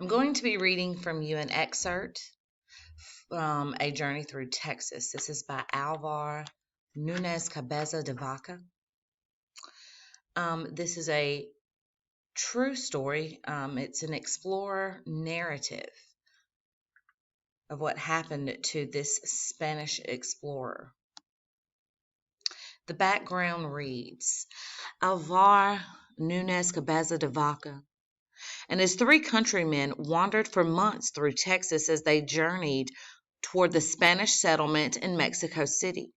I'm going to be reading from you an excerpt from A Journey Through Texas. This is by Alvar Nunez Cabeza de Vaca. This is a true story. It's an explorer narrative of what happened to this Spanish explorer. The background reads, Alvar Nunez Cabeza de Vaca and his three countrymen wandered for months through Texas as they journeyed toward the Spanish settlement in Mexico City.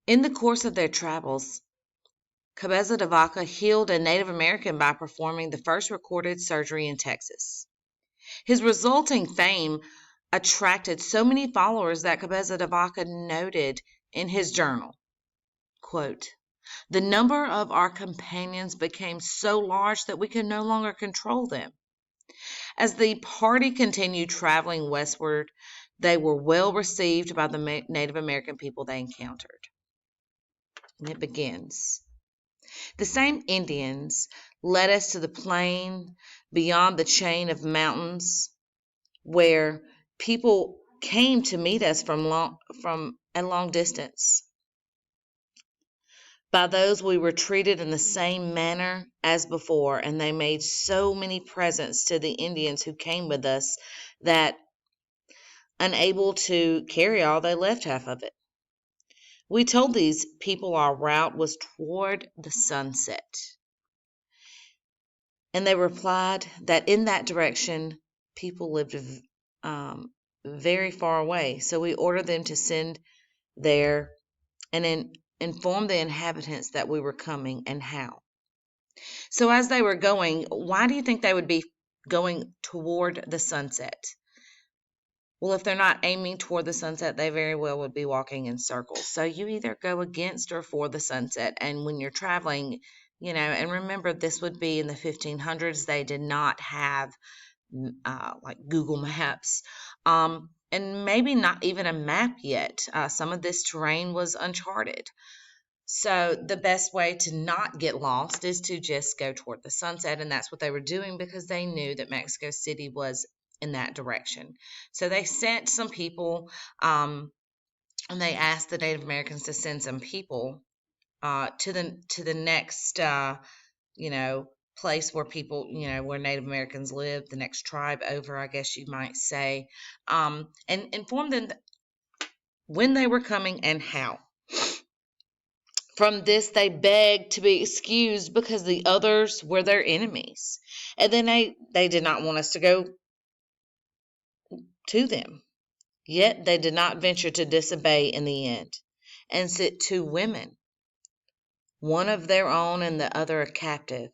In the course of their travels, Cabeza de Vaca healed a Native American by performing the first recorded surgery in Texas. His resulting fame attracted so many followers that Cabeza de Vaca noted in his journal, quote, "The number of our companions became so large that we could no longer control them. As the party continued traveling westward, they were well received by the Native American people they encountered." And it begins. The same Indians led us to the plain beyond the chain of mountains where people came to meet us from a long distance. By those we were treated in the same manner as before, and they made so many presents to the Indians who came with us that, unable to carry all, they left half of it. We told these people our route was toward the sunset, and they replied that in that direction people lived very far away. So we ordered them to send there and inform the inhabitants that we were coming and how. So as they were going, why do you think they would be going toward the sunset? Well, if they're not aiming toward the sunset, they very well would be walking in circles. So you either go against or for the sunset. And when you're traveling, and remember, this would be in the 1500s. They did not have like Google Maps, and maybe not even a map yet. Some of this terrain was uncharted. So the best way to not get lost is to just go toward the sunset, and that's what they were doing because they knew that Mexico City was in that direction. So they sent some people, and they asked the Native Americans to send some people to the next, place where people, where Native Americans live, the next tribe over, I guess you might say, and inform them when they were coming and how. From this, they begged to be excused because the others were their enemies. And then they did not want us to go to them. Yet they did not venture to disobey in the end and sent two women, one of their own and the other a captive.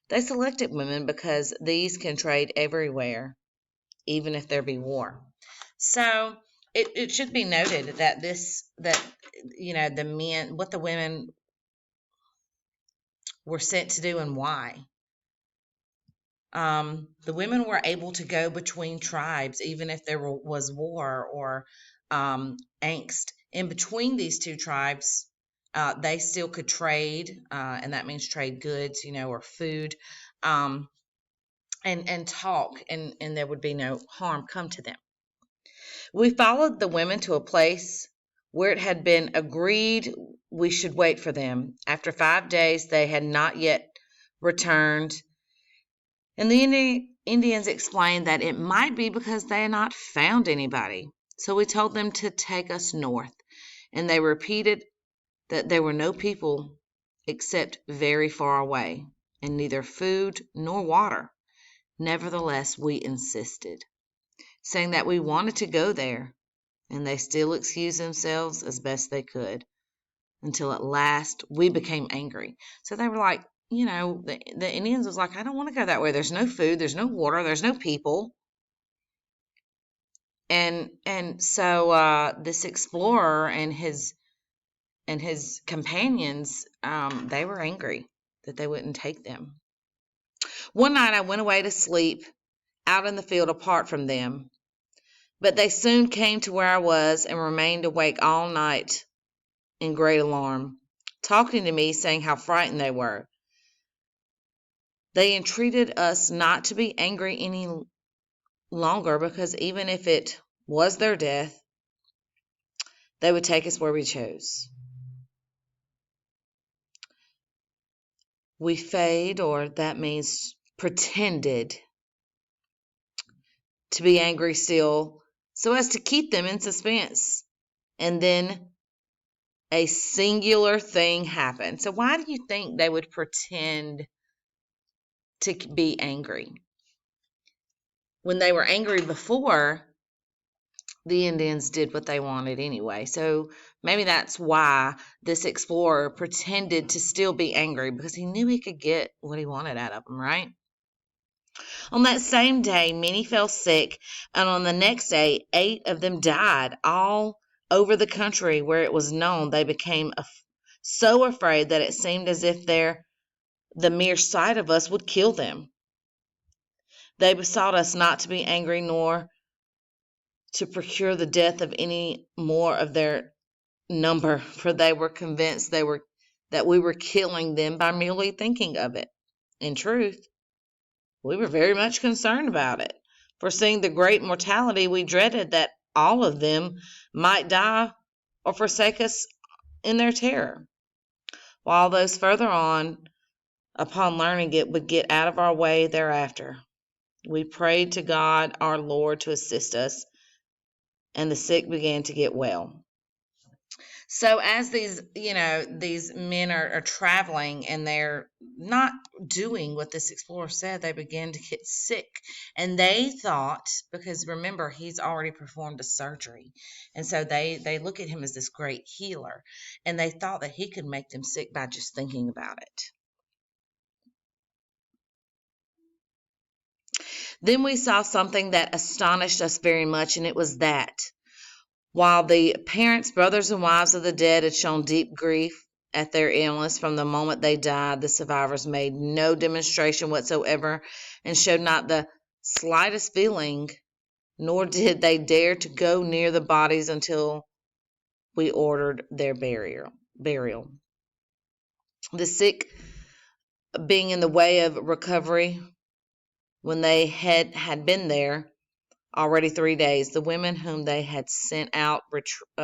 They selected women because these can trade everywhere, even if there be war. So it should be noted that the men, what the women were sent to do and why. The women were able to go between tribes, even if there was war or angst in between these two tribes. They still could trade, and that means trade goods, or food, and talk, and there would be no harm come to them. We followed the women to a place where it had been agreed we should wait for them. After 5 days, they had not yet returned, and the Indians explained that it might be because they had not found anybody. So we told them to take us north, and they repeated that there were no people except very far away, and neither food nor water. Nevertheless, we insisted, saying that we wanted to go there, and they still excused themselves as best they could, until at last we became angry. So they were like, the Indians was like, I don't want to go that way. There's no food, there's no water, there's no people. And so this explorer and his companions, they were angry that they wouldn't take them. One night I went away to sleep out in the field apart from them, but they soon came to where I was and remained awake all night in great alarm, talking to me, saying how frightened they were. They entreated us not to be angry any longer, because even if it was their death, they would take us where we chose. We feigned, or that means pretended, to be angry still, so as to keep them in suspense. And then a singular thing happened. So why do you think they would pretend to be angry? When they were angry before, the Indians did what they wanted anyway. So maybe that's why this explorer pretended to still be angry, because he knew he could get what he wanted out of them, right? On that same day, many fell sick, and on the next day, 8 of them died. All over the country where it was known, they became so afraid that it seemed as if the mere sight of us would kill them. They besought us not to be angry, nor to procure the death of any more of their number, for they were convinced that we were killing them by merely thinking of it. In truth, we were very much concerned about it, foreseeing the great mortality. We dreaded that all of them might die or forsake us in their terror, while those further on, upon learning it, would get out of our way thereafter. We prayed to God our Lord to assist us, and the sick began to get well. So as these men are traveling, and they're not doing what this explorer said, they begin to get sick. And they thought, because remember, he's already performed a surgery, and so they look at him as this great healer, and they thought that he could make them sick by just thinking about it. Then we saw something that astonished us very much, and it was that while the parents, brothers, and wives of the dead had shown deep grief at their illness from the moment they died, the survivors made no demonstration whatsoever and showed not the slightest feeling, nor did they dare to go near the bodies until we ordered their burial. The sick being in the way of recovery, when they had been there already 3 days, the women whom they had sent out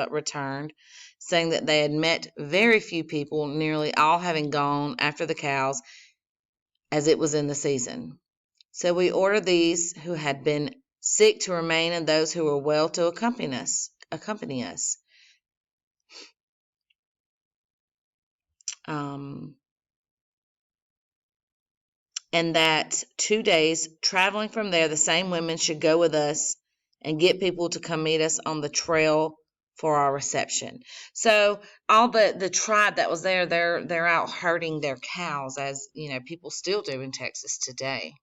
returned, saying that they had met very few people, nearly all having gone after the cows, as it was in the season. So we ordered these who had been sick to remain, and those who were well to accompany us. And that 2 days traveling from there, the same women should go with us and get people to come meet us on the trail for our reception. So all the tribe that was there, they're out herding their cows, as people still do in Texas today.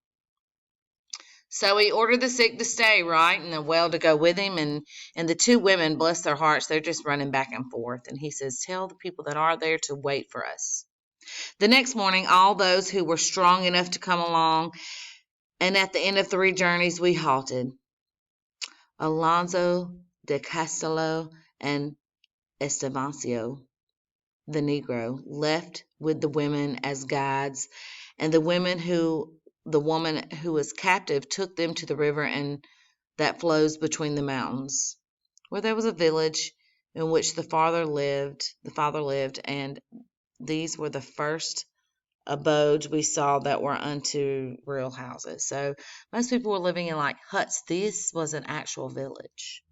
So he ordered the sick to stay, right, and the well to go with him. And the 2 women, bless their hearts, they're just running back and forth. And he says, tell the people that are there to wait for us. The next morning, all those who were strong enough to come along, and at the end of 3 journeys, we halted. Alonso de Castelo and Estevancio, the Negro, left with the women as guides, and the woman who was captive took them to the river and that flows between the mountains, where there was a village in which the father lived, and these were the first abodes we saw that were unto real houses. So most people were living in like huts. This was an actual village.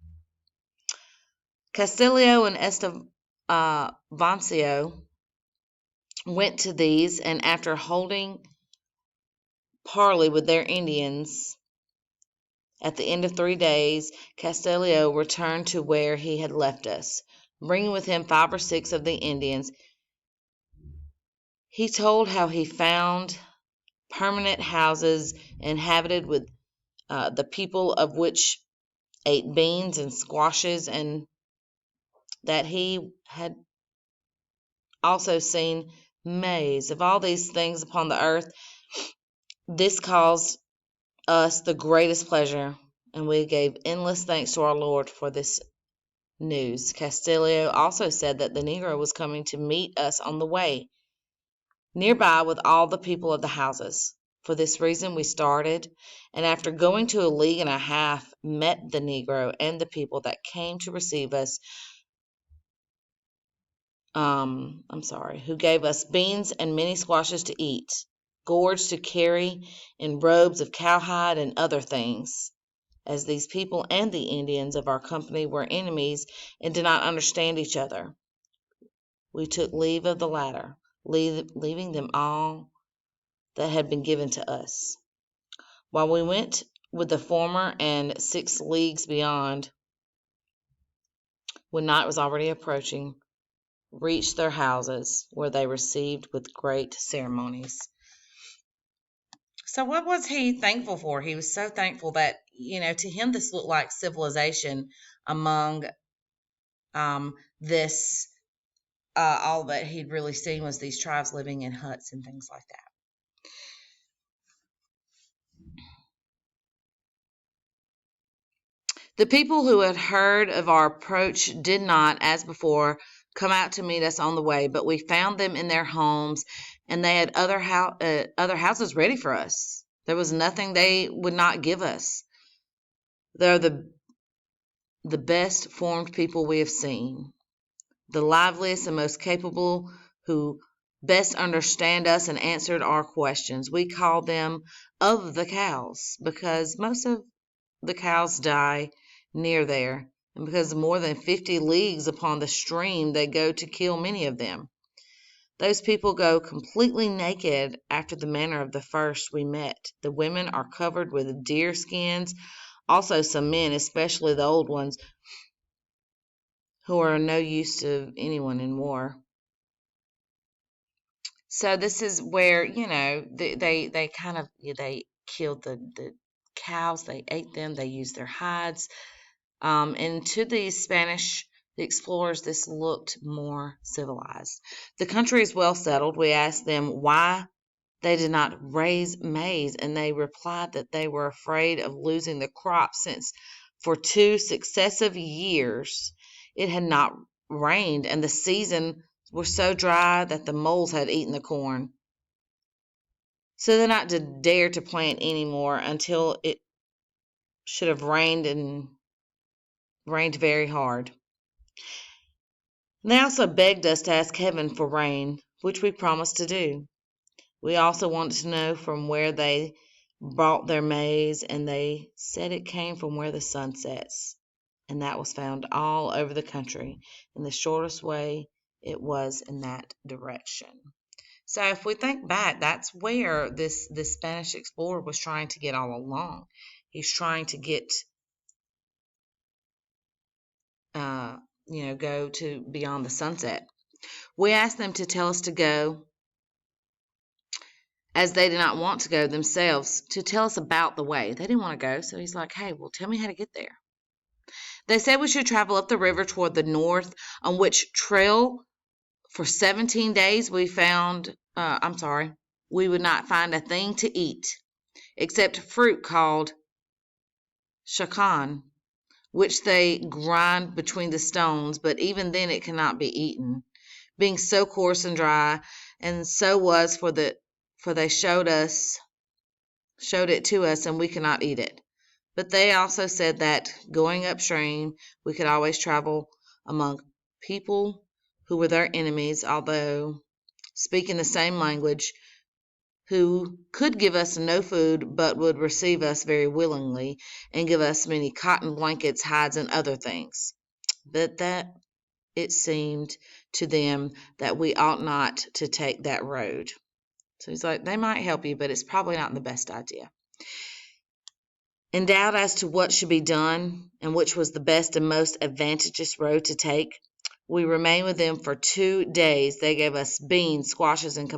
Castillo and Estevancio went to these, and after holding parley with their Indians, at the end of 3 days, Castillo returned to where he had left us, bringing with him 5 or 6 of the Indians. He told how he found permanent houses inhabited with the people of which ate beans and squashes, and that he had also seen maize. Of all these things upon the earth, this caused us the greatest pleasure, and we gave endless thanks to our Lord for this news. Castillo also said that the Negro was coming to meet us on the way nearby with all the people of the houses. For this reason we started, and after going to a league and a half, met the Negro and the people that came to receive us, who gave us beans and many squashes to eat, gourds to carry, and robes of cowhide and other things. As these people and the Indians of our company were enemies and did not understand each other, we took leave of the latter, leaving them all that had been given to us. While we went with the former and 6 leagues beyond, when night was already approaching, reached their houses, where they received with great ceremonies. So what was he thankful for? He was so thankful that, to him this looked like civilization among this, all that he'd really seen was these tribes living in huts and things like that. The people who had heard of our approach did not, as before, come out to meet us on the way, but we found them in their homes, and they had other houses ready for us. There was nothing they would not give us. They're the best formed people we have seen, the liveliest and most capable, who best understand us and answered our questions. We call them of the cows, because most of the cows die near there, and because more than 50 leagues upon the stream they go to kill many of them. Those people go completely naked after the manner of the first we met. The women are covered with deer skins, also some men, especially the old ones, who are no use to anyone in war. So this is where, they kind of, they killed the cows, they ate them, they used their hides. And to the Spanish, the explorers, this looked more civilized. The country is well settled. We asked them why they did not raise maize, and they replied that they were afraid of losing the crop, since for 2 successive years it had not rained, and the season was so dry that the moles had eaten the corn. So they're not to dare to plant anymore until it should have rained, and rained very hard. They also begged us to ask heaven for rain, which we promised to do. We also wanted to know from where they bought their maize, and they said it came from where the sun sets, and that was found all over the country, and the shortest way it was in that direction. So if we think back, that's where this Spanish explorer was trying to get all along. He's trying to get go to beyond the sunset. We asked them to tell us to go, as they did not want to go themselves, to tell us about the way. They didn't want to go, so he's like, hey, well, tell me how to get there. They said we should travel up the river toward the north, on which trail for 17 days we would not find a thing to eat, except fruit called shakan, which they grind between the stones, but even then it cannot be eaten, being so coarse and dry. And so was for they showed it to us, and we could not eat it. But they also said that going upstream we could always travel among people who were their enemies, although speaking the same language, who could give us no food, but would receive us very willingly, and give us many cotton blankets, hides, and other things. But that it seemed to them that we ought not to take that road. So he's like, they might help you, but it's probably not the best idea. In doubt as to what should be done, and which was the best and most advantageous road to take, we remained with them for 2 days. They gave us beans, squashes, and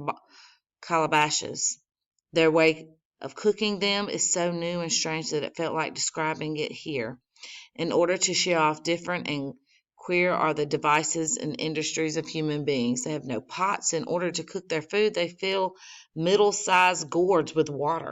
calabashes. Their way of cooking them is so new and strange that it felt like describing it here. In order to show off different and queer are the devices and industries of human beings. They have no pots. In order to cook their food, they fill middle-sized gourds with water.